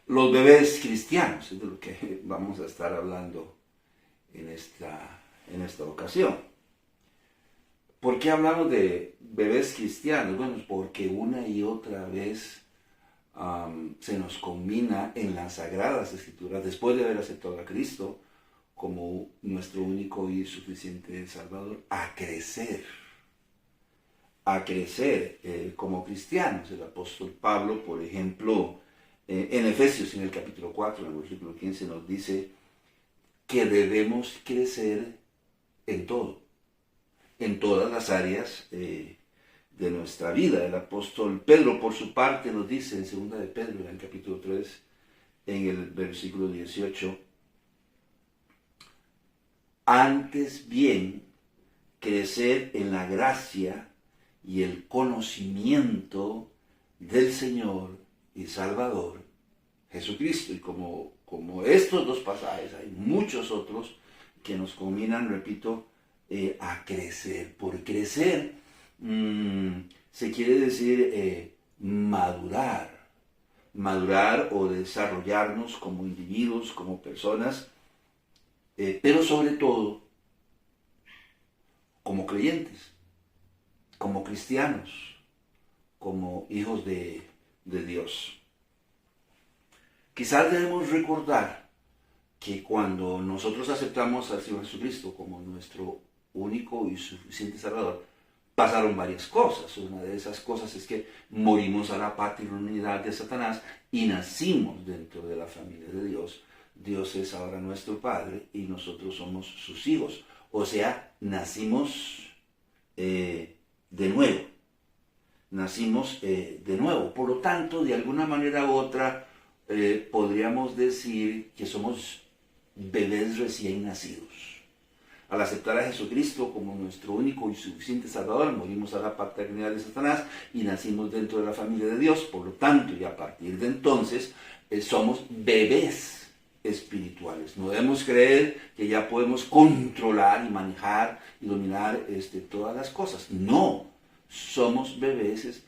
Los bebés cristianos, es de lo que vamos a estar hablando en esta ocasión. ¿Por qué hablamos de bebés cristianos? Bueno, porque una y otra vez se nos combina en las Sagradas Escrituras, después de haber aceptado a Cristo como nuestro único y suficiente Salvador, a crecer como cristianos. El apóstol Pablo, por ejemplo, en Efesios, en el capítulo 4, en el versículo 15, nos dice que debemos crecer en todo, en todas las áreas de nuestra vida. El apóstol Pedro, por su parte, nos dice en 2 de Pedro, en el capítulo 3, en el versículo 18, antes bien, crecer en la gracia y el conocimiento del Señor y Salvador Jesucristo. Y como estos dos pasajes, hay muchos otros que nos combinan, repito, a crecer. Por crecer se quiere decir madurar o desarrollarnos como individuos, como personas, pero sobre todo como creyentes, como cristianos, como hijos de Dios. Quizás debemos recordar que cuando nosotros aceptamos al Señor Jesucristo como nuestro único y suficiente Salvador, pasaron varias cosas. Una de esas cosas es que morimos a la paternidad de Satanás y nacimos dentro de la familia de Dios. Dios es ahora nuestro Padre y nosotros somos sus hijos. O sea, nacimos de nuevo. Nacimos de nuevo. Por lo tanto, de alguna manera u otra, podríamos decir que somos bebés recién nacidos. Al aceptar a Jesucristo como nuestro único y suficiente Salvador, morimos a la paternidad de Satanás y nacimos dentro de la familia de Dios. Por lo tanto, y a partir de entonces, somos bebés espirituales. No debemos creer que ya podemos controlar y manejar y dominar todas las cosas. No, somos bebés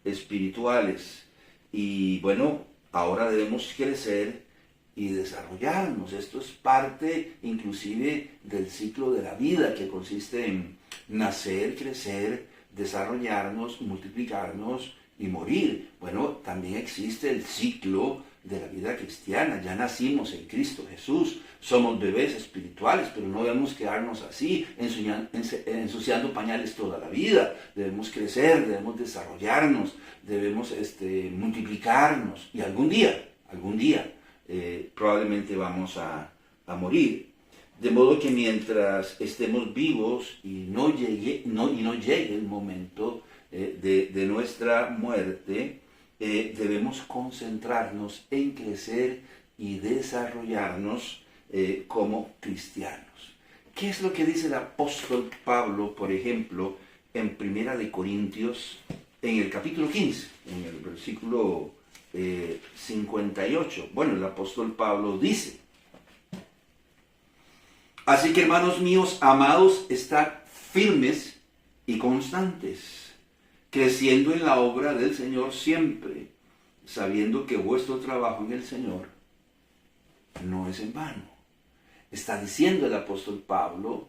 espirituales. Y bueno, ahora debemos crecer y desarrollarnos. Esto es parte inclusive del ciclo de la vida, que consiste en nacer, crecer, desarrollarnos, multiplicarnos y morir. Bueno, también existe el ciclo de la vida cristiana. Ya nacimos en Cristo Jesús, somos bebés espirituales, pero no debemos quedarnos así, ensuciando pañales toda la vida. Debemos crecer, debemos desarrollarnos, debemos multiplicarnos, y algún día, probablemente vamos a morir. De modo que mientras estemos vivos y no llegue el momento de nuestra muerte, debemos concentrarnos en crecer y desarrollarnos como cristianos. ¿Qué es lo que dice el apóstol Pablo, por ejemplo, en 1 de Corintios, en el capítulo 15, en el versículo 58? Bueno, el apóstol Pablo dice: así que, hermanos míos, amados, estad firmes y constantes, creciendo en la obra del Señor siempre, sabiendo que vuestro trabajo en el Señor no es en vano. Está diciendo el apóstol Pablo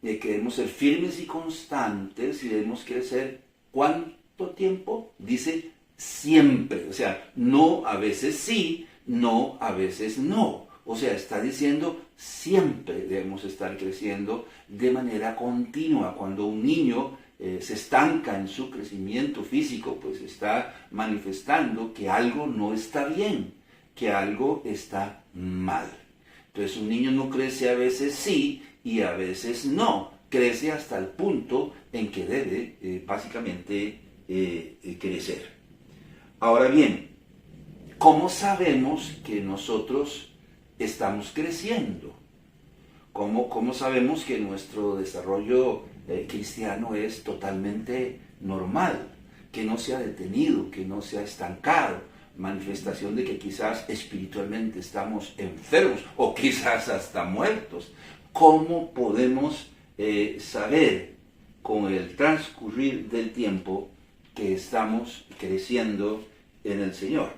que debemos ser firmes y constantes y debemos crecer. ¿Cuánto tiempo? Dice siempre. O sea, no a veces sí, no a veces no. O sea, está diciendo siempre debemos estar creciendo de manera continua. Cuando un niño se estanca en su crecimiento físico, pues está manifestando que algo no está bien, que algo está mal. Entonces un niño no crece a veces sí y a veces no, crece hasta el punto en que debe básicamente crecer. Ahora bien, ¿cómo sabemos que nosotros estamos creciendo? ¿Cómo sabemos que nuestro desarrollo cristiano es totalmente normal, que no se ha detenido, que no se ha estancado? Manifestación de que quizás espiritualmente estamos enfermos o quizás hasta muertos. ¿Cómo podemos saber con el transcurrir del tiempo que estamos creciendo en el Señor.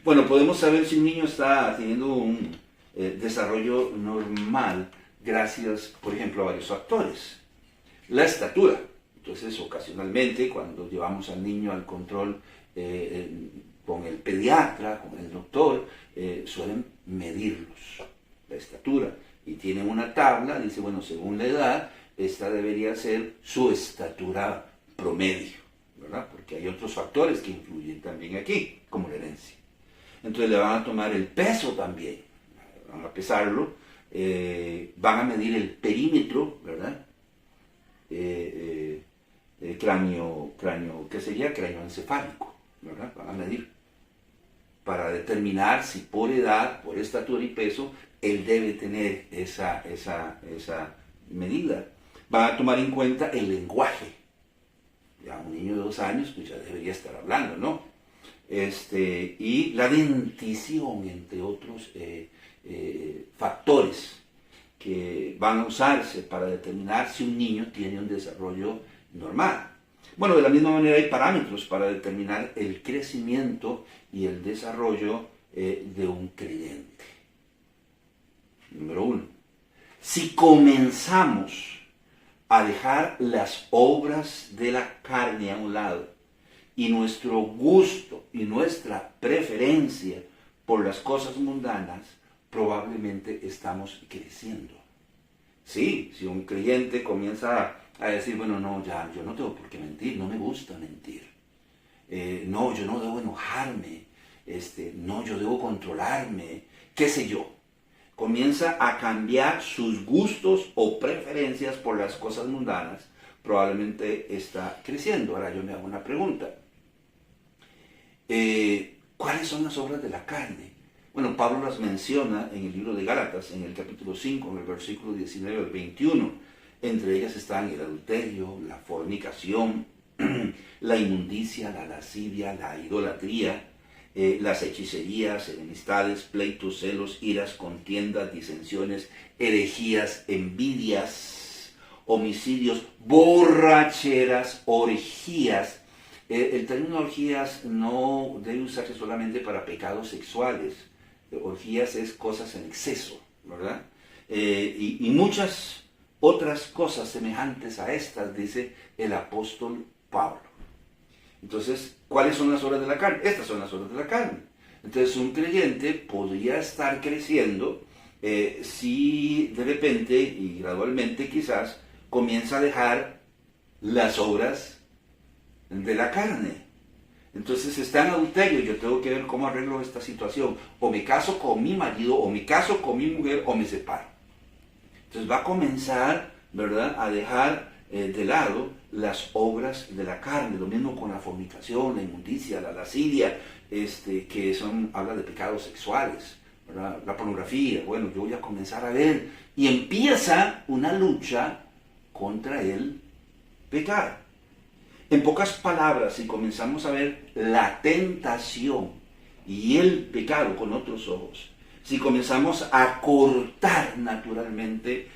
Bueno, podemos saber si un niño está teniendo un desarrollo normal gracias, por ejemplo, a varios factores. La estatura. Entonces, ocasionalmente, cuando llevamos al niño al control con el pediatra, con el doctor, suelen medirlos, la estatura. Y tienen una tabla, dice, bueno, según la edad, esta debería ser su estatura promedio, ¿verdad? Porque hay otros factores que influyen también aquí, como la herencia. Entonces le van a tomar el peso también, van a pesarlo, van a medir el perímetro, ¿verdad? Cráneo, ¿qué sería? Cráneo encefálico, ¿verdad? Van a medir para determinar si por edad, por estatura y peso, él debe tener esa medida. Van a tomar en cuenta el lenguaje. Ya un niño de 2 años pues ya debería estar hablando, ¿no? Y la dentición, entre otros factores que van a usarse para determinar si un niño tiene un desarrollo normal. Bueno, de la misma manera hay parámetros para determinar el crecimiento y el desarrollo de un creyente. Número 1. Si comenzamos a dejar las obras de la carne a un lado y nuestro gusto y nuestra preferencia por las cosas mundanas, probablemente estamos creciendo. Sí, si un creyente comienza a decir, bueno, no, ya, yo no tengo por qué mentir, no me gusta mentir. No, yo no debo enojarme, no, yo debo controlarme, qué sé yo. Comienza a cambiar sus gustos o preferencias por las cosas mundanas, probablemente está creciendo. Ahora yo me hago una pregunta. ¿Cuáles son las obras de la carne? Bueno, Pablo las menciona en el libro de Gálatas, en el capítulo 5, en el versículo 19 al 21. Entre ellas están el adulterio, la fornicación, la inmundicia, la lascivia, la idolatría, las hechicerías, enemistades, pleitos, celos, iras, contiendas, disensiones, herejías, envidias, homicidios, borracheras, orgías. El término orgías no debe usarse solamente para pecados sexuales. Orgías es cosas en exceso, ¿verdad? Y muchas otras cosas semejantes a estas, dice el apóstol Pablo. Entonces, ¿cuáles son las obras de la carne? Estas son las obras de la carne. Entonces, un creyente podría estar creciendo si de repente y gradualmente quizás comienza a dejar las obras de la carne. Entonces está en adulterio, yo tengo que ver cómo arreglo esta situación. O me caso con mi marido, o me caso con mi mujer, o me separo. Entonces va a comenzar, ¿verdad?, a dejar de lado las obras de la carne. Lo mismo con la fornicación, la inmundicia, la lascivia, que habla de pecados sexuales, ¿verdad? La pornografía. Bueno, yo voy a comenzar a ver. Y empieza una lucha contra el pecado. En pocas palabras, si comenzamos a ver la tentación y el pecado con otros ojos, si comenzamos a cortar naturalmente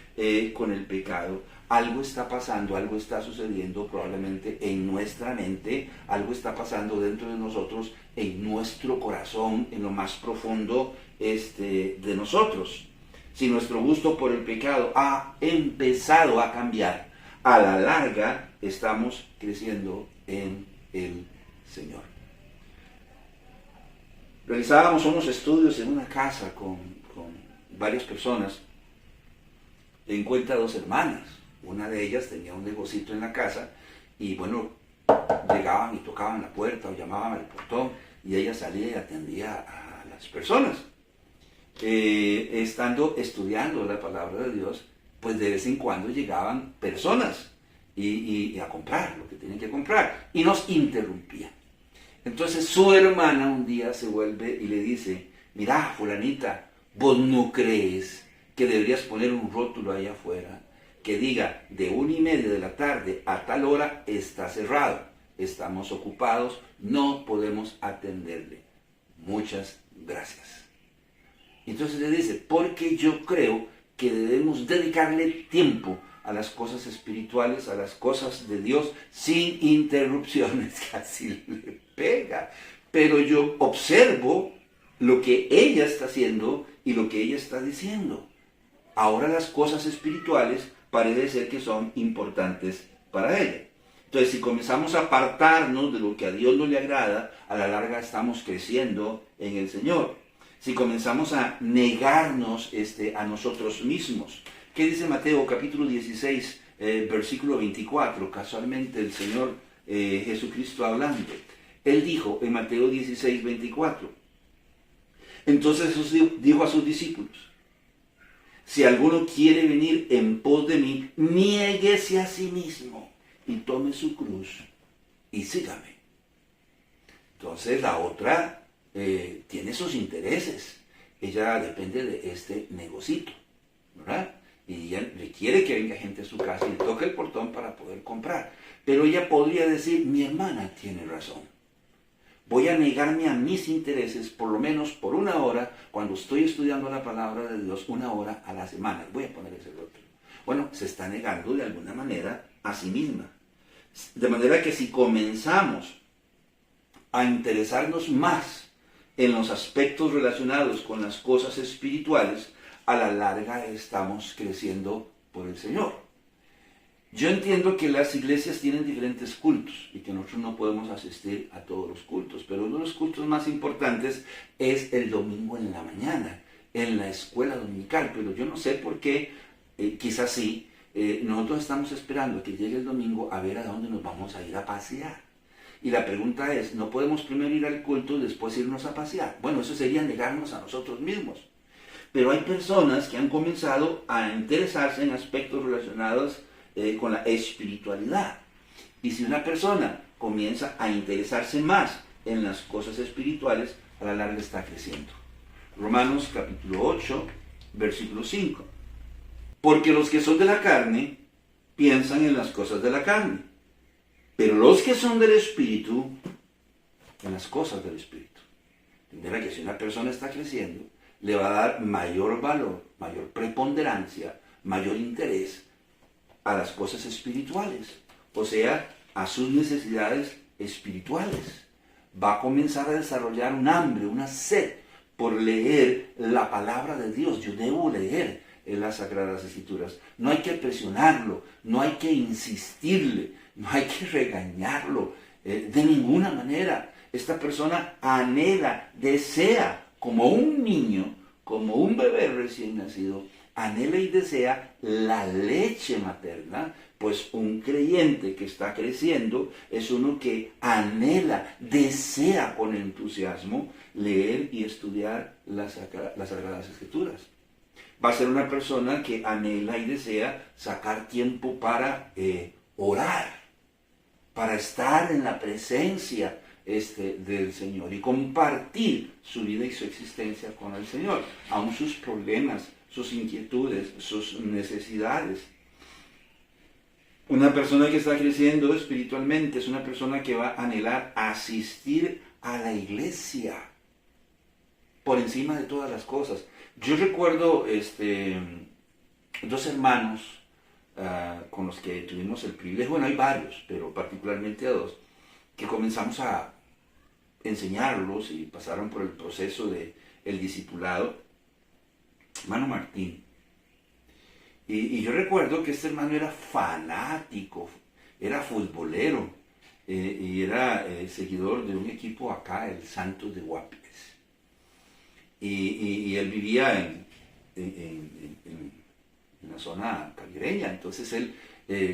con el pecado, algo está pasando, algo está sucediendo probablemente en nuestra mente, algo está pasando dentro de nosotros, en nuestro corazón, en lo más profundo de nosotros. Si nuestro gusto por el pecado ha empezado a cambiar, a la larga estamos creciendo en el Señor. Realizábamos unos estudios en una casa con varias personas. Encuentra 2 hermanas. Una de ellas tenía un negocito en la casa y bueno, llegaban y tocaban la puerta o llamaban al portón y ella salía y atendía a las personas. Estando estudiando la palabra de Dios, pues de vez en cuando llegaban personas y a comprar lo que tienen que comprar y nos interrumpían. Entonces su hermana un día se vuelve y le dice, mira, fulanita, vos no crees que deberías poner un rótulo ahí afuera que diga de 1:30 de la tarde a tal hora está cerrado, estamos ocupados, no podemos atenderle. Muchas gracias. Entonces le dice, porque yo creo que debemos dedicarle tiempo a las cosas espirituales, a las cosas de Dios, sin interrupciones. Casi le pega. pero yo observo lo que ella está haciendo y lo que ella está diciendo. Ahora las cosas espirituales parece ser que son importantes para ella. Entonces, si comenzamos a apartarnos de lo que a Dios no le agrada, a la larga estamos creciendo en el Señor. Si comenzamos a negarnos a nosotros mismos. ¿Qué dice Mateo capítulo 16, versículo 24? Casualmente el Señor Jesucristo hablando. Él dijo en Mateo 16, 24. Entonces Jesús dijo a sus discípulos: si alguno quiere venir en pos de mí, niéguese a sí mismo y tome su cruz y sígame. Entonces la otra tiene sus intereses. Ella depende de este negocito, ¿verdad? Y ella requiere que venga gente a su casa y le toque el portón para poder comprar. Pero ella podría decir: mi hermana tiene razón. Voy a negarme a mis intereses por lo menos por 1 hora cuando estoy estudiando la palabra de Dios, 1 hora a la semana. Voy a poner ese otro. Bueno, se está negando de alguna manera a sí misma. De manera que si comenzamos a interesarnos más en los aspectos relacionados con las cosas espirituales, a la larga estamos creciendo por el Señor. Yo entiendo que las iglesias tienen diferentes cultos y que nosotros no podemos asistir a todos los cultos, pero uno de los cultos más importantes es el domingo en la mañana, en la escuela dominical. Pero yo no sé por qué, quizás sí, nosotros estamos esperando que llegue el domingo a ver a dónde nos vamos a ir a pasear. Y la pregunta es: ¿no podemos primero ir al culto y después irnos a pasear? Bueno, eso sería negarnos a nosotros mismos. Pero hay personas que han comenzado a interesarse en aspectos relacionados con la espiritualidad. Y si una persona comienza a interesarse más en las cosas espirituales, a la larga está creciendo. Romanos capítulo 8, versículo 5. Porque los que son de la carne piensan en las cosas de la carne, pero los que son del Espíritu, en las cosas del Espíritu. De manera que si una persona está creciendo, le va a dar mayor valor, mayor preponderancia, mayor interés a las cosas espirituales, o sea, a sus necesidades espirituales. Va a comenzar a desarrollar un hambre, una sed por leer la palabra de Dios. Yo debo leer en las Sagradas Escrituras. No hay que presionarlo, no hay que insistirle, no hay que regañarlo, de ninguna manera. Esta persona anhela, desea, como un niño, como un bebé recién nacido, anhela y desea la leche materna, pues un creyente que está creciendo es uno que anhela, desea con entusiasmo leer y estudiar las Sagradas Escrituras. Va a ser una persona que anhela y desea sacar tiempo para orar, para estar en la presencia del Señor y compartir su vida y su existencia con el Señor, aun sus problemas, sus inquietudes, sus necesidades. Una persona que está creciendo espiritualmente es una persona que va a anhelar asistir a la iglesia por encima de todas las cosas. Yo recuerdo 2 hermanos con los que tuvimos el privilegio, bueno, hay varios, pero particularmente a 2, que comenzamos a enseñarlos y pasaron por el proceso del discipulado. Hermano Martín. Y yo recuerdo que este hermano era fanático, era futbolero, y era seguidor de un equipo acá, el Santos de Guapiles. Y él vivía en la zona caribeña. Entonces él,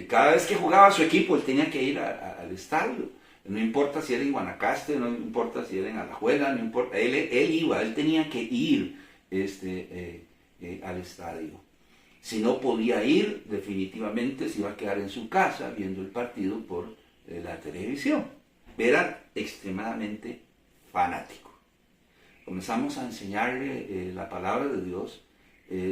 cada vez que jugaba su equipo, él tenía que ir al estadio. No importa si era en Guanacaste, no importa si era en Alajuela, no importa, él iba, él tenía que ir al estadio. Si no podía ir, definitivamente se iba a quedar en su casa viendo el partido por la televisión. Era extremadamente fanático. Comenzamos a enseñarle la palabra de Dios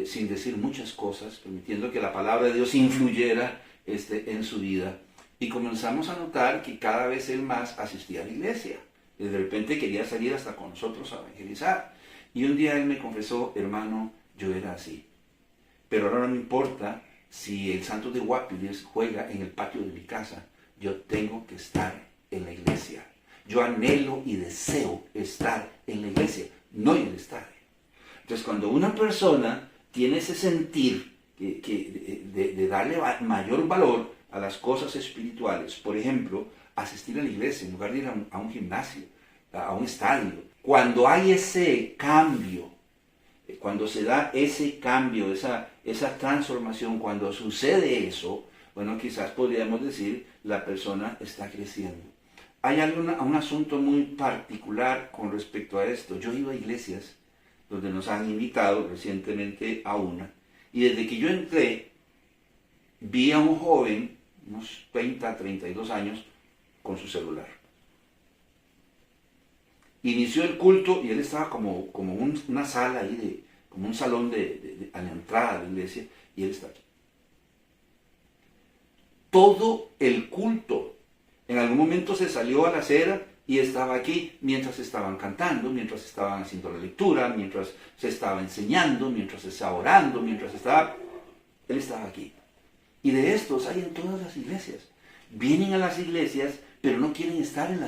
sin decir muchas cosas, permitiendo que la palabra de Dios influyera en su vida. Y comenzamos a notar que cada vez él más asistía a la iglesia. Y de repente quería salir hasta con nosotros a evangelizar. Y un día él me confesó: hermano, yo era así. Pero ahora no importa si el Santos de Guapiles juega en el patio de mi casa. Yo tengo que estar en la iglesia. Yo anhelo y deseo estar en la iglesia, no en el estadio. Entonces, cuando una persona tiene ese sentir de darle mayor valor a las cosas espirituales, por ejemplo, asistir a la iglesia en lugar de ir a un gimnasio, a un estadio, cuando hay ese cambio, cuando se da ese cambio, esa transformación, cuando sucede eso, bueno, quizás podríamos decir la persona está creciendo. Hay un asunto muy particular con respecto a esto. Yo he ido a iglesias donde nos han invitado recientemente a una, y desde que yo entré, vi a un joven, unos 30, 32 años, con su celular. Inició el culto y él estaba como una sala ahí, como un salón a la entrada de la iglesia, y él está aquí. Todo el culto. En algún momento se salió a la acera y estaba aquí mientras estaban cantando, mientras estaban haciendo la lectura, mientras se estaba enseñando, mientras se estaba orando, él estaba aquí. Y de estos hay en todas las iglesias. Vienen a las iglesias, pero no quieren estar en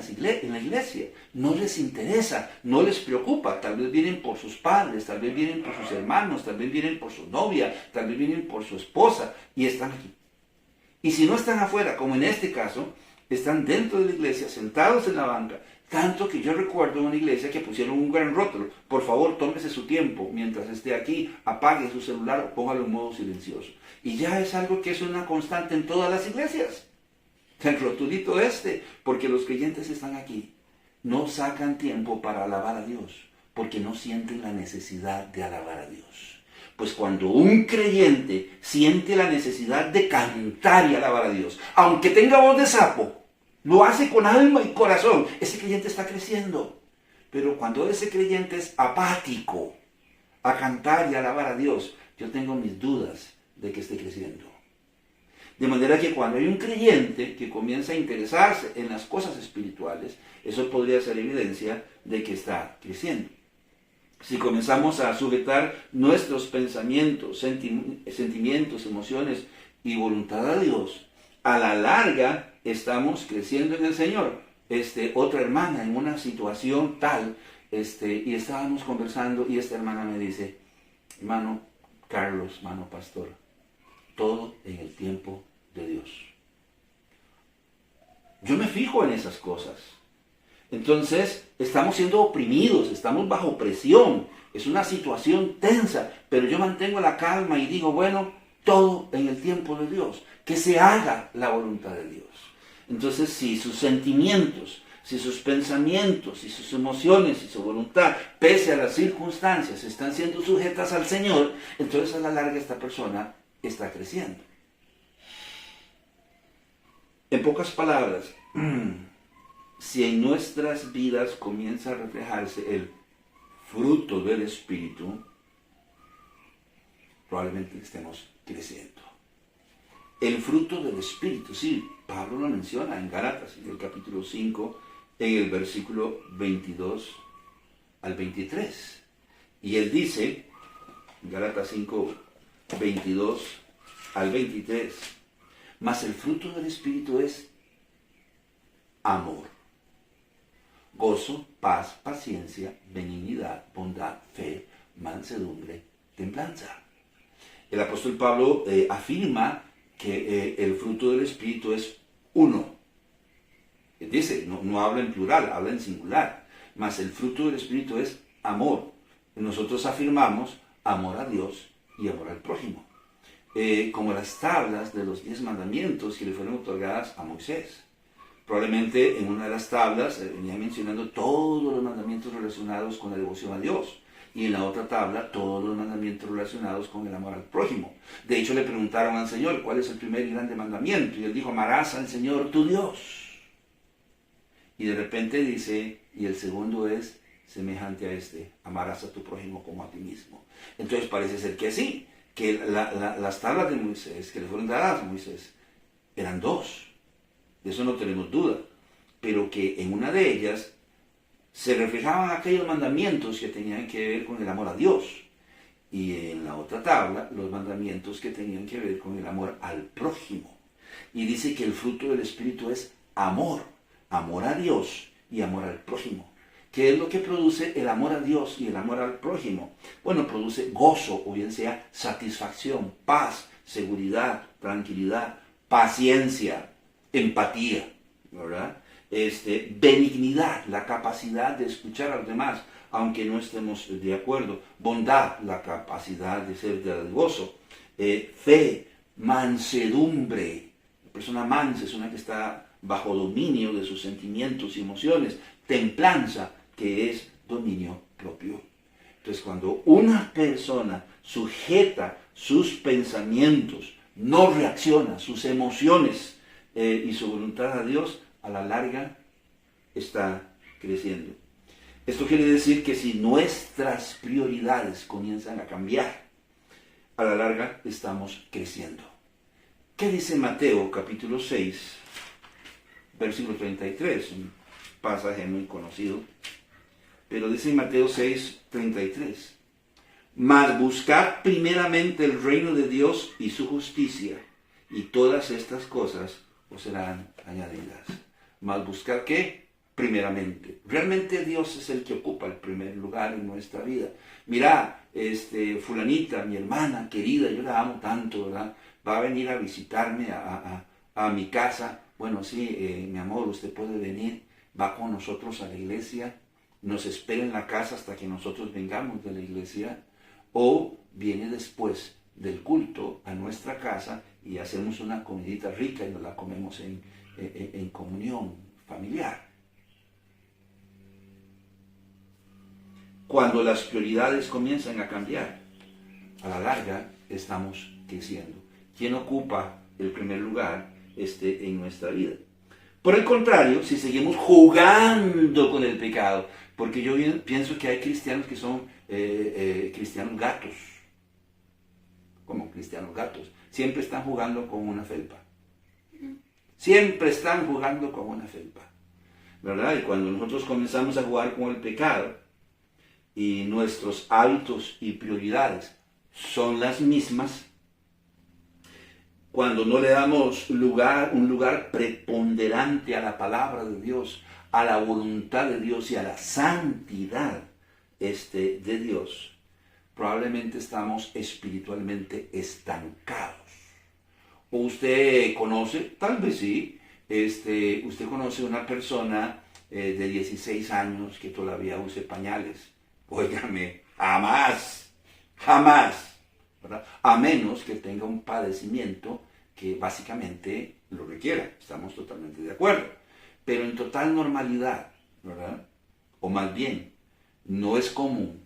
la iglesia. No les interesa, no les preocupa. Tal vez vienen por sus padres, tal vez vienen por sus hermanos, tal vez vienen por su novia, tal vez vienen por su esposa, y están aquí. Y si no están afuera, como en este caso, están dentro de la iglesia, sentados en la banca, tanto que yo recuerdo en una iglesia que pusieron un gran rótulo: por favor, tómese su tiempo, mientras esté aquí, apague su celular o póngalo en modo silencioso. Y ya es algo que es una constante en todas las iglesias. El rotulito porque los creyentes están aquí, no sacan tiempo para alabar a Dios, porque no sienten la necesidad de alabar a Dios. Pues cuando un creyente siente la necesidad de cantar y alabar a Dios, aunque tenga voz de sapo, lo hace con alma y corazón, ese creyente está creciendo. Pero cuando ese creyente es apático a cantar y alabar a Dios, yo tengo mis dudas de que esté creciendo. De manera que cuando hay un creyente que comienza a interesarse en las cosas espirituales, eso podría ser evidencia de que está creciendo. Si comenzamos a sujetar nuestros pensamientos, sentimientos, emociones y voluntad a Dios, a la larga estamos creciendo en el Señor. Otra hermana en una situación tal, y estábamos conversando y esta hermana me dice: hermano Carlos, hermano pastor, todo en el tiempo de Dios. Yo me fijo en esas cosas. Entonces, estamos siendo oprimidos, estamos bajo presión, es una situación tensa, pero yo mantengo la calma y digo, bueno, todo en el tiempo de Dios, que se haga la voluntad de Dios. Entonces, si sus sentimientos, si sus pensamientos, si sus emociones, si su voluntad, pese a las circunstancias, están siendo sujetas al Señor, entonces a la larga esta persona está creciendo. En pocas palabras, si en nuestras vidas comienza a reflejarse el fruto del Espíritu, probablemente estemos creciendo. El fruto del Espíritu, sí, Pablo lo menciona en Gálatas, en el capítulo 5, en el versículo 22 al 23. Y él dice, Gálatas 5, 22 al 23, mas el fruto del Espíritu es amor, gozo, paz, paciencia, benignidad, bondad, fe, mansedumbre, templanza. El apóstol Pablo afirma que el fruto del Espíritu es uno. Dice, no habla en plural, habla en singular. Mas el fruto del Espíritu es amor. Nosotros afirmamos amor a Dios y amor al prójimo. Como las tablas de los 10 mandamientos que le fueron otorgadas a Moisés. Probablemente en una de las tablas venía mencionando todos los mandamientos relacionados con la devoción a Dios. Y en la otra tabla, todos los mandamientos relacionados con el amor al prójimo. De hecho, le preguntaron al Señor, ¿cuál es el primer y grande mandamiento? Y él dijo, amarás al Señor tu Dios. Y de repente dice, y el segundo es semejante a amarás a tu prójimo como a ti mismo. Entonces parece ser que sí, que las tablas de Moisés, que le fueron dadas a Moisés, eran 2. De eso no tenemos duda. Pero que en una de ellas se reflejaban aquellos mandamientos que tenían que ver con el amor a Dios. Y en la otra tabla, los mandamientos que tenían que ver con el amor al prójimo. Y dice que el fruto del Espíritu es amor. Amor a Dios y amor al prójimo. ¿Qué es lo que produce el amor a Dios y el amor al prójimo? Bueno, produce gozo, o bien sea satisfacción, paz, seguridad, tranquilidad, paciencia, empatía, ¿verdad? Benignidad, la capacidad de escuchar a los demás, aunque no estemos de acuerdo. Bondad, la capacidad de ser dadivoso. Fe, mansedumbre. La persona mansa es una que está bajo dominio de sus sentimientos y emociones. Templanza, que es dominio propio. Entonces, cuando una persona sujeta sus pensamientos, no reacciona, sus emociones y su voluntad a Dios, a la larga está creciendo. Esto quiere decir que si nuestras prioridades comienzan a cambiar, a la larga estamos creciendo. ¿Qué dice Mateo capítulo 6, versículo 33? Un pasaje muy conocido. Pero dice Mateo 6, 33. Mas buscad primeramente el reino de Dios y su justicia, y todas estas cosas os serán añadidas. Mas buscar ¿qué? Primeramente. Realmente Dios es el que ocupa el primer lugar en nuestra vida. Mira, fulanita, mi hermana querida, yo la amo tanto, ¿verdad? Va a venir a visitarme a mi casa. Bueno, sí, mi amor, usted puede venir, va con nosotros a la iglesia, nos espera en la casa hasta que nosotros vengamos de la iglesia, o viene después del culto a nuestra casa y hacemos una comidita rica y nos la comemos en comunión familiar. Cuando las prioridades comienzan a cambiar, a la larga estamos creciendo. ¿Quién ocupa el primer lugar en nuestra vida? Por el contrario, si seguimos jugando con el pecado, porque yo pienso que hay cristianos que son cristianos gatos. ¿Cómo cristianos gatos? Siempre están jugando con una felpa. Siempre están jugando con una felpa, ¿verdad? Y cuando nosotros comenzamos a jugar con el pecado y nuestros hábitos y prioridades son las mismas, cuando no le damos un lugar preponderante a la palabra de Dios, a la voluntad de Dios y a la santidad de Dios, probablemente estamos espiritualmente estancados. O usted conoce, tal vez sí, usted conoce una persona de 16 años que todavía use pañales. Óigame, jamás, ¿verdad? A menos que tenga un padecimiento que básicamente lo requiera. Estamos totalmente de acuerdo. Pero en total normalidad, ¿verdad? O más bien, no es común,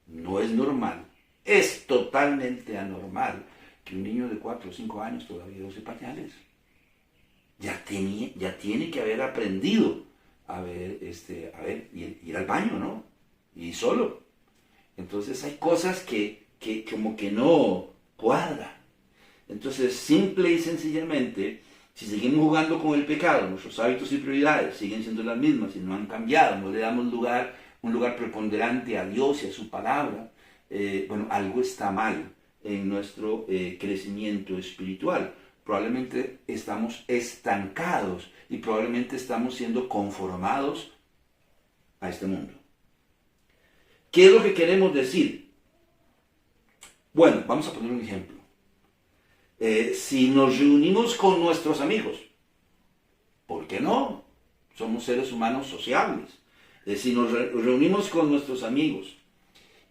no es normal, es totalmente anormal que un niño de 4 o 5 años todavía use pañales. Ya tiene que haber aprendido a ir al baño, ¿no? Y solo. Entonces hay cosas que como que no cuadran. Entonces, simple y sencillamente, si seguimos jugando con el pecado, nuestros hábitos y prioridades siguen siendo las mismas y no han cambiado, no le damos un lugar preponderante a Dios y a su palabra, algo está mal en nuestro crecimiento espiritual. Probablemente estamos estancados y probablemente estamos siendo conformados a este mundo. ¿Qué es lo que queremos decir? Bueno, vamos a poner un ejemplo. Si nos reunimos con nuestros amigos, ¿por qué no? Somos seres humanos sociables. Si nos reunimos con nuestros amigos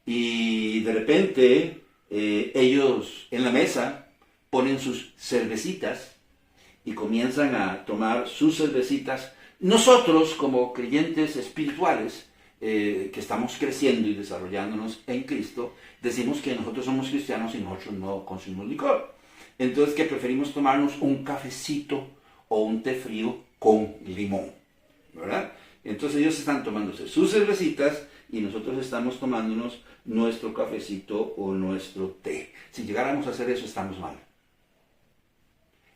y de repente ellos en la mesa ponen sus cervecitas y comienzan a tomar sus cervecitas, nosotros como creyentes espirituales que estamos creciendo y desarrollándonos en Cristo, decimos que nosotros somos cristianos y nosotros no consumimos licor. Entonces que preferimos tomarnos un cafecito o un té frío con limón, ¿verdad? Entonces ellos están tomándose sus cervecitas y nosotros estamos tomándonos nuestro cafecito o nuestro té. Si llegáramos a hacer eso, estamos mal.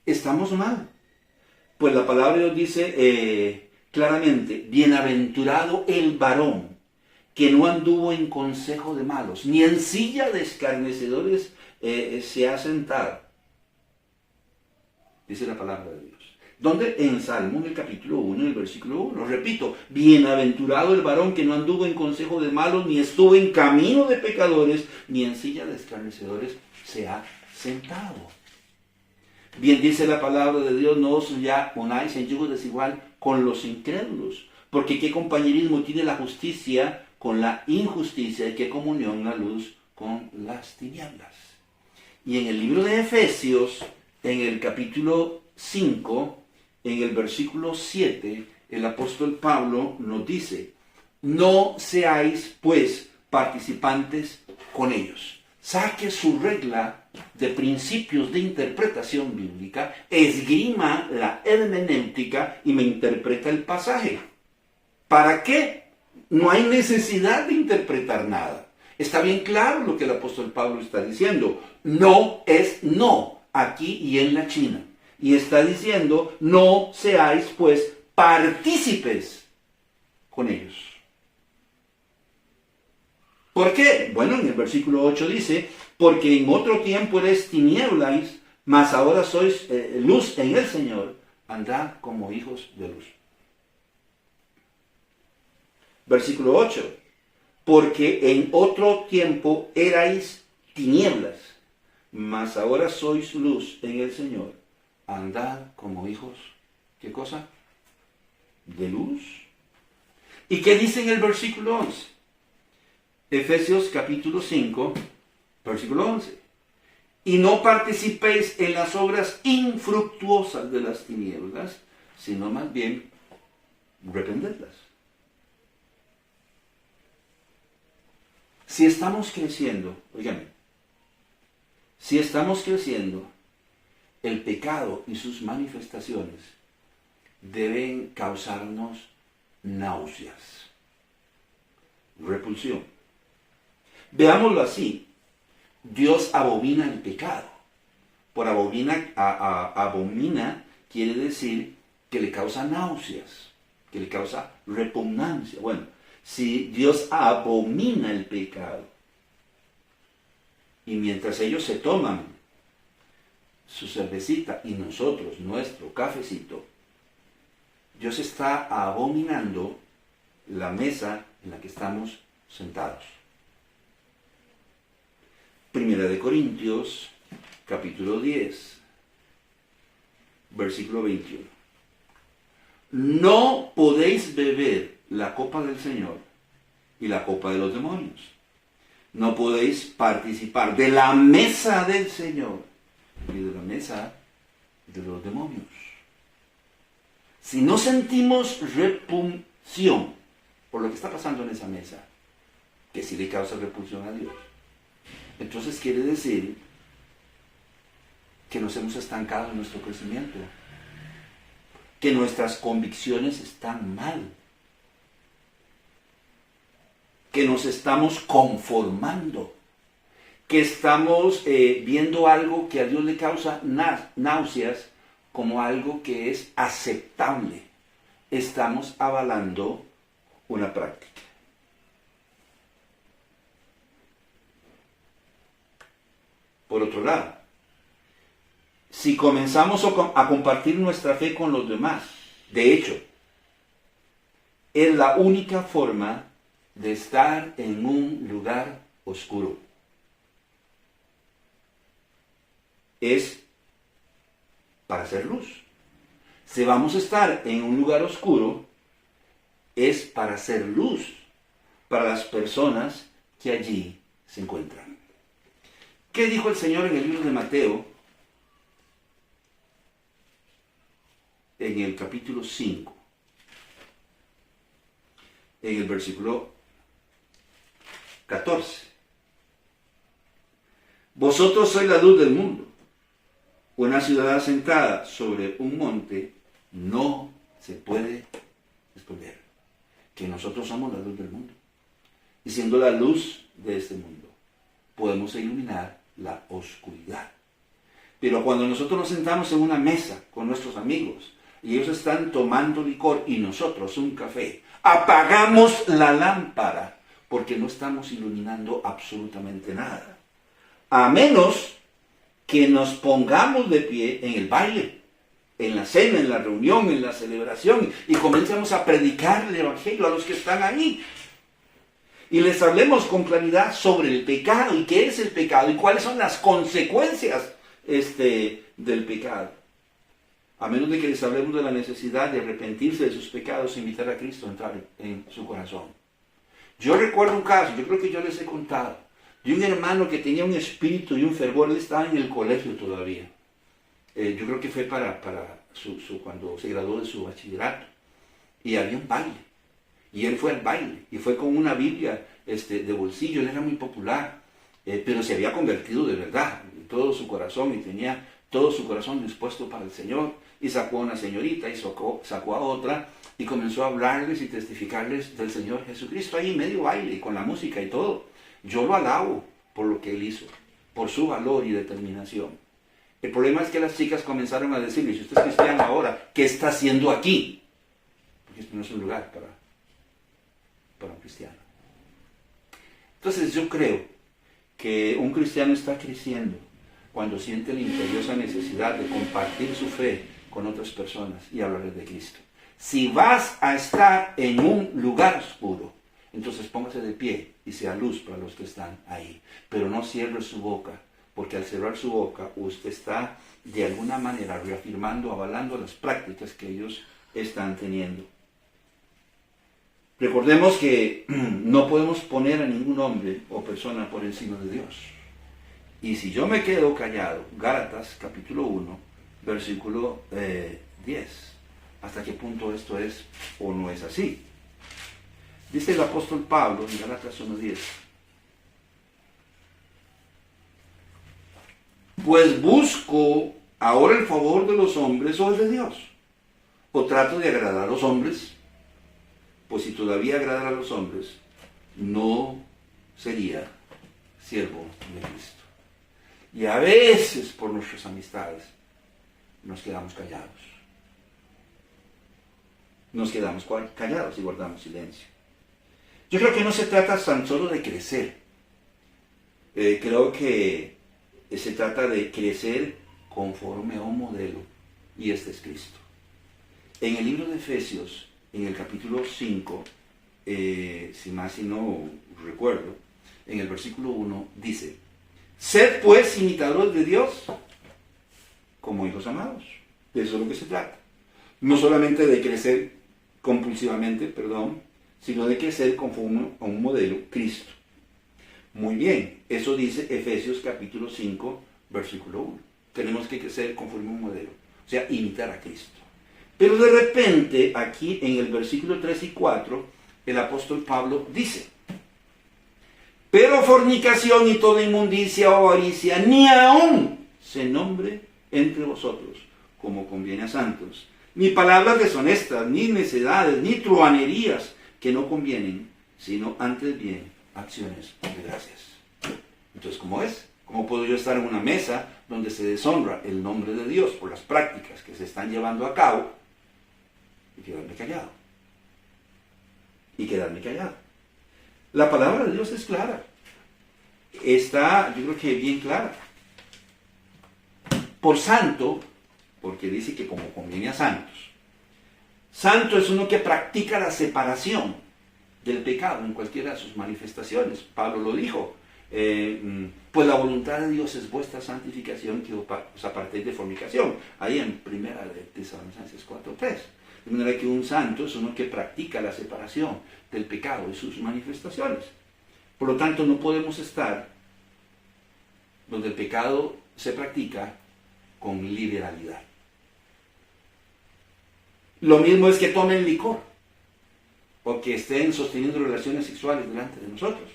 Estamos mal. Pues la palabra de Dios dice claramente, bienaventurado el varón que no anduvo en consejo de malos, ni en silla de escarnecedores se ha sentado. Dice la palabra de Dios. ¿Dónde? En Salmo, en el capítulo 1, en el versículo 1. Repito, bienaventurado el varón que no anduvo en consejo de malos, ni estuvo en camino de pecadores, ni en silla de escarnecedores se ha sentado. Bien dice la palabra de Dios, no os ya ponáis en yugo desigual con los incrédulos, porque qué compañerismo tiene la justicia con la injusticia y qué comunión la luz con las tinieblas. Y en el libro de Efesios, en el capítulo 5, en el versículo 7, el apóstol Pablo nos dice, no seáis pues participantes con ellos. Saque su regla de principios de interpretación bíblica, esgrima la hermenéutica y me interpreta el pasaje. ¿Para qué? No hay necesidad de interpretar nada. Está bien claro lo que el apóstol Pablo está diciendo. No es no, aquí y en la China. Y está diciendo, no seáis pues partícipes con ellos. ¿Por qué? Bueno, en el versículo 8 dice, porque en otro tiempo eres tinieblas, mas ahora sois luz en el Señor, andad como hijos de luz. Versículo 8, porque en otro tiempo erais tinieblas, mas ahora sois luz en el Señor, andad como hijos, ¿qué cosa? De luz. ¿Y qué dice en el versículo 11? Efesios capítulo 5, versículo 11. Y no participéis en las obras infructuosas de las tinieblas, sino más bien reprendedlas. Si estamos creciendo, oígame, si estamos creciendo, el pecado y sus manifestaciones deben causarnos náuseas, repulsión. Veámoslo así, Dios abomina el pecado. Por abomina quiere decir que le causa náuseas, que le causa repugnancia. Bueno, si Dios abomina el pecado, y mientras ellos se toman su cervecita y nosotros nuestro cafecito, Dios está abominando la mesa en la que estamos sentados. Primera de Corintios, capítulo 10, versículo 21. No podéis beber la copa del Señor y la copa de los demonios. No podéis participar de la mesa del Señor y de la mesa de los demonios. Si no sentimos repulsión por lo que está pasando en esa mesa, que sí le causa repulsión a Dios, entonces quiere decir que nos hemos estancado en nuestro crecimiento, que nuestras convicciones están mal, que nos estamos conformando, que estamos viendo algo que a Dios le causa náuseas como algo que es aceptable. Estamos avalando una práctica. Por otro lado, si comenzamos a compartir nuestra fe con los demás, de hecho, es la única forma de estar en un lugar oscuro. Es para hacer luz. Si vamos a estar en un lugar oscuro, es para hacer luz para las personas que allí se encuentran. ¿Qué dijo el Señor en el libro de Mateo? En el capítulo 5, en el versículo 14. Vosotros sois la luz del mundo. Una ciudad asentada sobre un monte no se puede esconder. Que nosotros somos la luz del mundo. Y siendo la luz de este mundo, podemos iluminar la oscuridad. Pero cuando nosotros nos sentamos en una mesa con nuestros amigos y ellos están tomando licor y nosotros un café, apagamos la lámpara porque no estamos iluminando absolutamente nada. A menos que nos pongamos de pie en el baile. en la cena, en la reunión, en la celebración, y comencemos a predicar el Evangelio a los que están ahí. Y les hablemos con claridad sobre el pecado, y qué es el pecado, y cuáles son las consecuencias del pecado. A menos de que les hablemos de la necesidad de arrepentirse de sus pecados e invitar a Cristo a entrar en su corazón. Yo recuerdo un caso, yo creo que yo les he contado, de un hermano que tenía un espíritu y un fervor. Él estaba en el colegio todavía. Yo creo que fue para cuando se graduó de su bachillerato. Y había un baile. Y él fue al baile. Y fue con una Biblia de bolsillo. Él era muy popular. Pero se había convertido de verdad. En todo su corazón. Y tenía todo su corazón dispuesto para el Señor. Y sacó a una señorita y sacó a otra. Y comenzó a hablarles y testificarles del Señor Jesucristo. Ahí medio baile y con la música y todo. Yo lo alabo por lo que él hizo. Por su valor y determinación. El problema es que las chicas comenzaron a decirle: si usted es cristiano ahora, ¿qué está haciendo aquí? Porque esto no es un lugar para un cristiano. Entonces yo creo que un cristiano está creciendo cuando siente la imperiosa necesidad de compartir su fe con otras personas y hablarles de Cristo. Si vas a estar en un lugar oscuro, entonces póngase de pie y sea luz para los que están ahí. Pero no cierre su boca, porque al cerrar su boca usted está de alguna manera reafirmando, avalando las prácticas que ellos están teniendo. Recordemos que no podemos poner a ningún hombre o persona por encima de Dios. Y si yo me quedo callado, Gálatas capítulo 1, versículo 10, ¿hasta qué punto esto es o no es así? Dice el apóstol Pablo en Gálatas 1:10: pues busco ahora el favor de los hombres o el de Dios, o trato de agradar a los hombres. Pues si todavía agradara a los hombres, no sería siervo de Cristo. Y a veces por nuestras amistades nos quedamos callados. Nos quedamos callados y guardamos silencio. Yo creo que no se trata tan solo de crecer. Creo que se trata de crecer conforme a un modelo, y este es Cristo. En el libro de Efesios, en el capítulo 5, si no recuerdo, en el versículo 1 dice: sed pues imitadores de Dios como hijos amados. De eso es lo que se trata. No solamente de crecer compulsivamente, sino de crecer conforme a un modelo, Cristo. Muy bien, eso dice Efesios capítulo 5, versículo 1. Tenemos que crecer conforme a un modelo, o sea, imitar a Cristo. Pero de repente, aquí en el versículo 3 y 4, el apóstol Pablo dice: pero fornicación y toda inmundicia o avaricia, ni aún se nombre entre vosotros, como conviene a santos, ni palabras deshonestas, ni necedades, ni truhanerías que no convienen, sino antes bien acciones de gracias. Entonces, ¿cómo es? ¿Cómo puedo yo estar en una mesa donde se deshonra el nombre de Dios por las prácticas que se están llevando a cabo y quedarme callado? La palabra de Dios es clara. Está, yo creo que bien clara. Por santo, porque dice que como conviene a santos. Santo es uno que practica la separación del pecado en cualquiera de sus manifestaciones. Pablo lo dijo: pues la voluntad de Dios es vuestra santificación, que os apartéis de fornicación. Ahí en primera de Tesalonicenses 4:3. De manera que un santo es uno que practica la separación del pecado y sus manifestaciones. Por lo tanto, no podemos estar donde el pecado se practica con liberalidad. Lo mismo es que tomen licor o que estén sosteniendo relaciones sexuales delante de nosotros,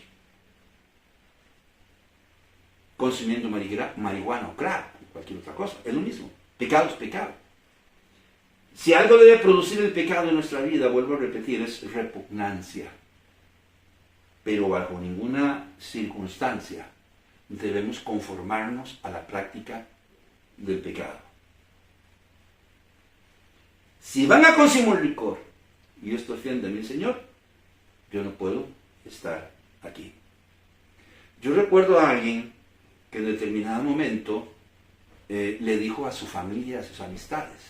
consumiendo marihuana o crack o cualquier otra cosa. Es lo mismo. Pecado es pecado. Si algo debe producir el pecado en nuestra vida, vuelvo a repetir, es repugnancia. Pero bajo ninguna circunstancia debemos conformarnos a la práctica del pecado. Si van a consumir licor y esto ofende a mi Señor, yo no puedo estar aquí. Yo recuerdo a alguien que en determinado momento le dijo a su familia, a sus amistades: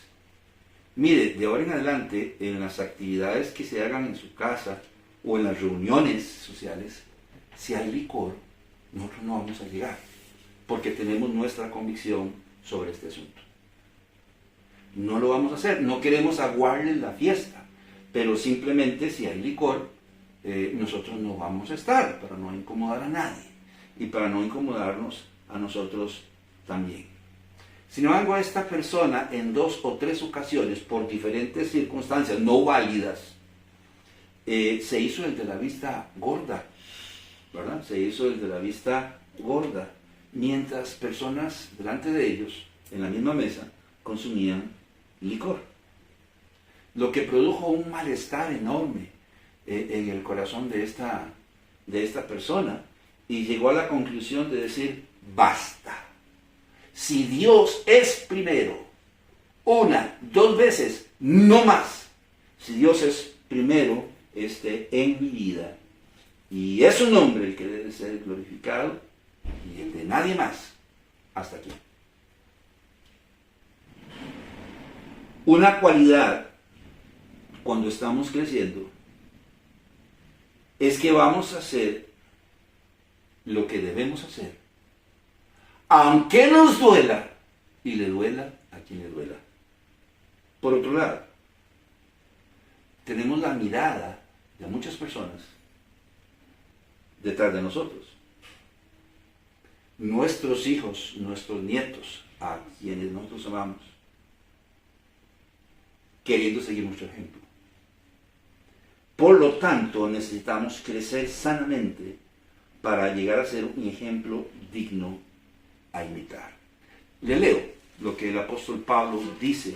Mire, de ahora en adelante, en las actividades que se hagan en su casa o en las reuniones sociales, si hay licor, nosotros no vamos a llegar, porque tenemos nuestra convicción sobre este asunto. No lo vamos a hacer, no queremos aguarle la fiesta, pero simplemente si hay licor, nosotros no vamos a estar para no incomodar a nadie y para no incomodarnos a nosotros también. Sin embargo, esta persona en 2 o 3 ocasiones, por diferentes circunstancias no válidas, se hizo el de la vista gorda, ¿verdad? Se hizo el de la vista gorda, mientras personas delante de ellos, en la misma mesa, consumían licor. Lo que produjo un malestar enorme en el corazón de esta persona, y llegó a la conclusión de decir, basta. Si Dios es primero, 1, 2 veces, no más. Si Dios es primero en mi vida, y es su nombre el que debe ser glorificado, y el de nadie más, hasta aquí. Una cualidad cuando estamos creciendo es que vamos a hacer lo que debemos hacer, aunque nos duela y le duela a quien le duela. Por otro lado, tenemos la mirada de muchas personas detrás de nosotros. Nuestros hijos, nuestros nietos, a quienes nosotros amamos, queriendo seguir nuestro ejemplo. Por lo tanto, necesitamos crecer sanamente para llegar a ser un ejemplo digno a imitar. Le leo lo que el apóstol Pablo dice.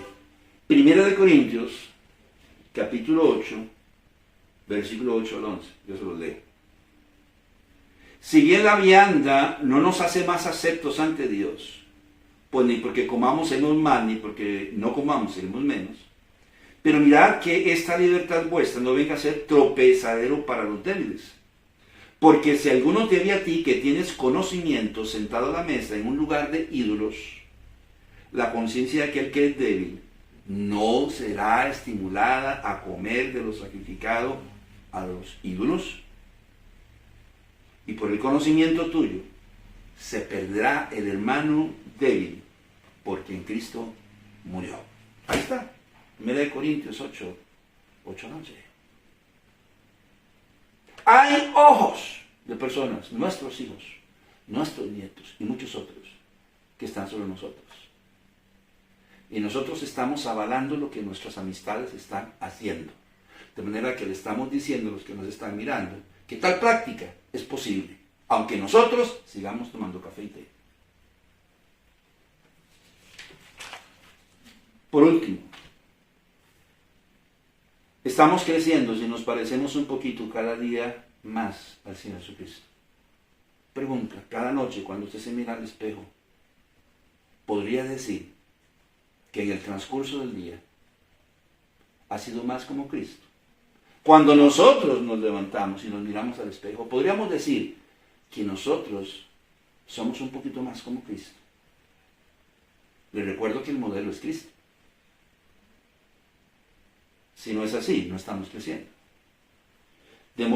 1 Corintios, capítulo 8, versículo 8 al 11. Yo se lo leo. Si bien la vianda no nos hace más aceptos ante Dios, pues ni porque comamos seremos más, ni porque no comamos seremos menos, pero mirad que esta libertad vuestra no venga a ser tropezadero para los débiles. Porque si alguno te ve a ti que tienes conocimiento sentado a la mesa en un lugar de ídolos, la conciencia de aquel que es débil no será estimulada a comer de lo sacrificado a los ídolos. Y por el conocimiento tuyo se perderá el hermano débil, porque en Cristo murió. Ahí está. 1 Corintios 8, 8 al 11. Hay ojos de personas, nuestros hijos, nuestros nietos y muchos otros, que están sobre nosotros. Y nosotros estamos avalando lo que nuestras amistades están haciendo. De manera que le estamos diciendo a los que nos están mirando que tal práctica es posible, aunque nosotros sigamos tomando café y té. Por último, estamos creciendo si nos parecemos un poquito cada día más al Señor Jesucristo. Pregunta, cada noche cuando usted se mira al espejo, ¿podría decir que en el transcurso del día ha sido más como Cristo? Cuando nosotros nos levantamos y nos miramos al espejo, podríamos decir que nosotros somos un poquito más como Cristo. Le recuerdo que el modelo es Cristo. Si no es así, no estamos creciendo. De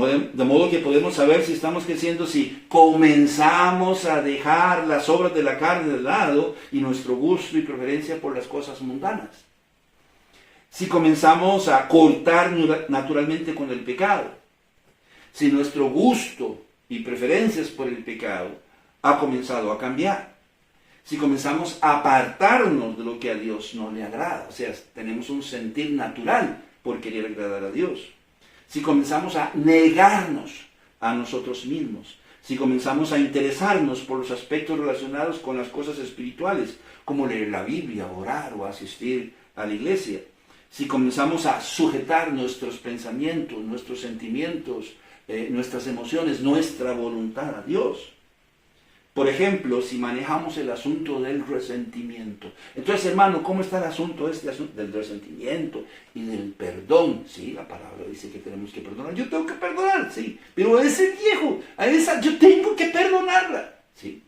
modo que podemos saber si estamos creciendo si comenzamos a dejar las obras de la carne de lado y nuestro gusto y preferencia por las cosas mundanas. Si comenzamos a cortar naturalmente con el pecado. Si nuestro gusto y preferencias por el pecado ha comenzado a cambiar. Si comenzamos a apartarnos de lo que a Dios no le agrada. O sea, tenemos un sentir natural por querer agradar a Dios. Si comenzamos a negarnos a nosotros mismos. Si comenzamos a interesarnos por los aspectos relacionados con las cosas espirituales, como leer la Biblia, orar o asistir a la iglesia. Si comenzamos a sujetar nuestros pensamientos, nuestros sentimientos, nuestras emociones, nuestra voluntad a Dios. Por ejemplo, si manejamos el asunto del resentimiento. Entonces, hermano, ¿cómo está el asunto del resentimiento y del perdón? Sí, la palabra dice que tenemos que perdonar. Yo tengo que perdonar, sí. Pero a ese viejo, a esa, yo tengo que perdonarla. Sí.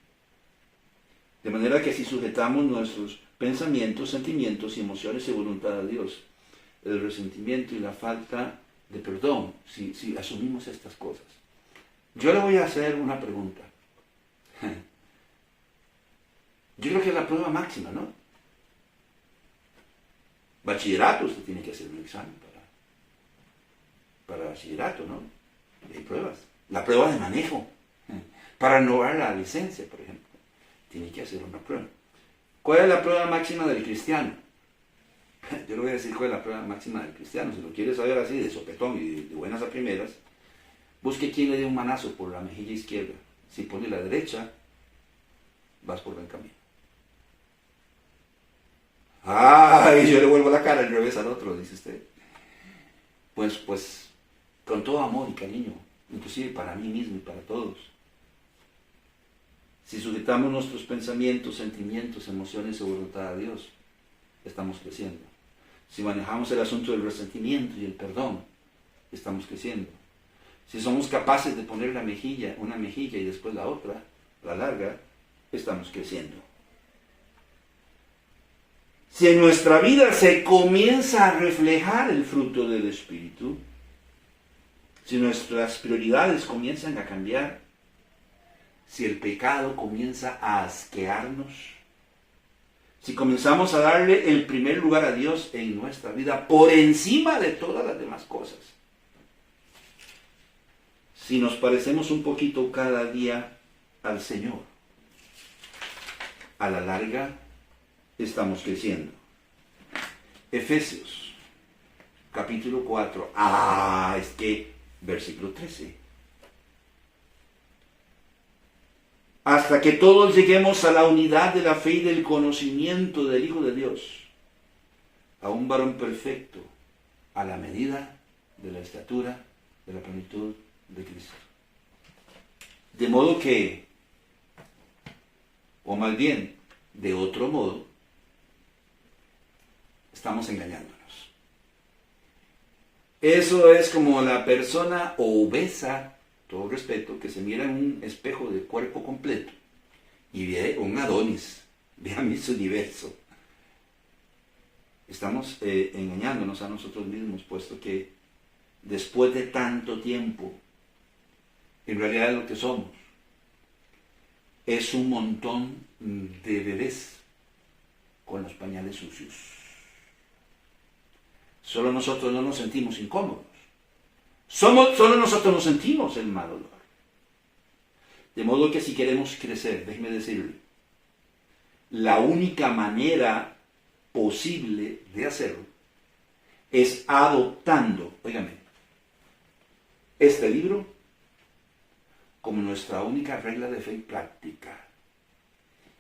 De manera que si sujetamos nuestros pensamientos, sentimientos y emociones y voluntad a Dios, el resentimiento y la falta de perdón, si asumimos estas cosas. Yo le voy a hacer una pregunta. Yo creo que es la prueba máxima, ¿no? Bachillerato, usted tiene que hacer un examen para bachillerato, ¿no? Y hay pruebas. La prueba de manejo. Para renovar la licencia, por ejemplo. Tiene que hacer una prueba. ¿Cuál es la prueba máxima del cristiano? Yo le voy a decir cuál es la prueba máxima del cristiano. Si lo quiere saber así, de sopetón y de buenas a primeras, busque quién le dé un manazo por la mejilla izquierda. Si pone la derecha, vas por buen camino. ¡Ay! Yo le vuelvo la cara al revés al otro, dice usted. Pues, con todo amor y cariño, inclusive para mí mismo y para todos. Si sujetamos nuestros pensamientos, sentimientos, emociones y voluntad a Dios, estamos creciendo. Si manejamos el asunto del resentimiento y el perdón, estamos creciendo. Si somos capaces de poner una mejilla y después la otra, la larga, estamos creciendo. Si en nuestra vida se comienza a reflejar el fruto del Espíritu, si nuestras prioridades comienzan a cambiar, si el pecado comienza a asquearnos, si comenzamos a darle el primer lugar a Dios en nuestra vida por encima de todas las demás cosas, si nos parecemos un poquito cada día al Señor, a la larga estamos creciendo. Efesios, capítulo 4. Versículo 13. Hasta que todos lleguemos a la unidad de la fe y del conocimiento del Hijo de Dios, a un varón perfecto, a la medida de la estatura de la plenitud de Cristo. De modo que, o más bien, de otro modo, estamos engañándonos. Eso es como la persona obesa, todo respeto, que se mira en un espejo de cuerpo completo y ve un Adonis, ve a Miss Universo. Estamos engañándonos a nosotros mismos, puesto que después de tanto tiempo, en realidad lo que somos es un montón de bebés con los pañales sucios. Solo nosotros no nos sentimos incómodos. Solo nosotros nos sentimos el mal olor. De modo que si queremos crecer, déjeme decirle, la única manera posible de hacerlo es adoptando, óigame, este libro como nuestra única regla de fe y práctica.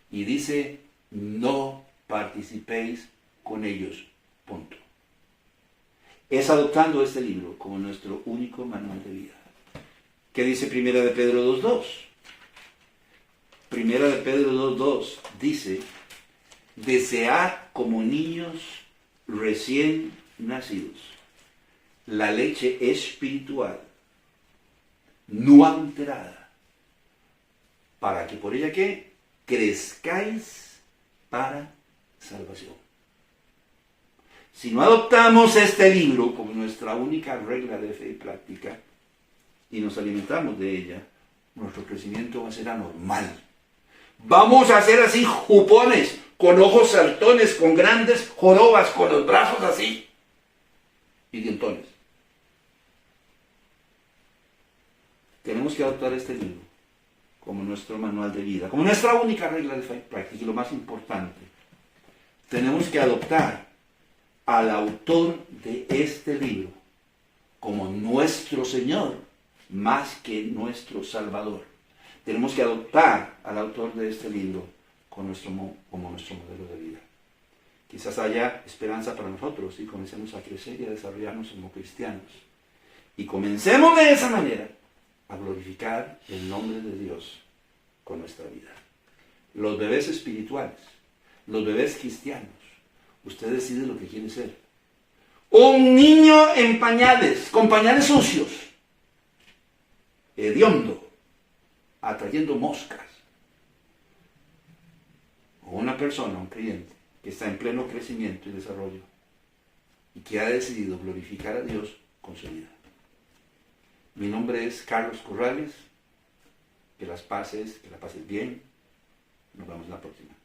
Y dice, no participéis con ellos, punto. Es adoptando este libro como nuestro único manual de vida. ¿Qué dice Primera de Pedro 2.2? Primera de Pedro 2.2 dice, desead como niños recién nacidos la leche espiritual, no adulterada, para que por ella ¿qué? Crezcáis para salvación. Si no adoptamos este libro como nuestra única regla de fe y práctica y nos alimentamos de ella, nuestro crecimiento va a ser anormal. Vamos a ser así jupones, con ojos saltones, con grandes jorobas, con los brazos así y dientones. Tenemos que adoptar este libro como nuestro manual de vida, como nuestra única regla de fe y práctica. Y lo más importante, tenemos que adoptar al autor de este libro como nuestro Señor más que nuestro Salvador. Tenemos que adoptar al autor de este libro como nuestro modelo de vida. Quizás haya esperanza para nosotros y comencemos a crecer y a desarrollarnos como cristianos. Y comencemos de esa manera a glorificar el nombre de Dios con nuestra vida. Los bebés espirituales, los bebés cristianos, usted decide lo que quiere ser. Un niño en pañales, con pañales sucios, hediondo, atrayendo moscas. O una persona, un creyente, que está en pleno crecimiento y desarrollo, y que ha decidido glorificar a Dios con su vida. Mi nombre es Carlos Corrales. Que la pases bien. Nos vemos la próxima.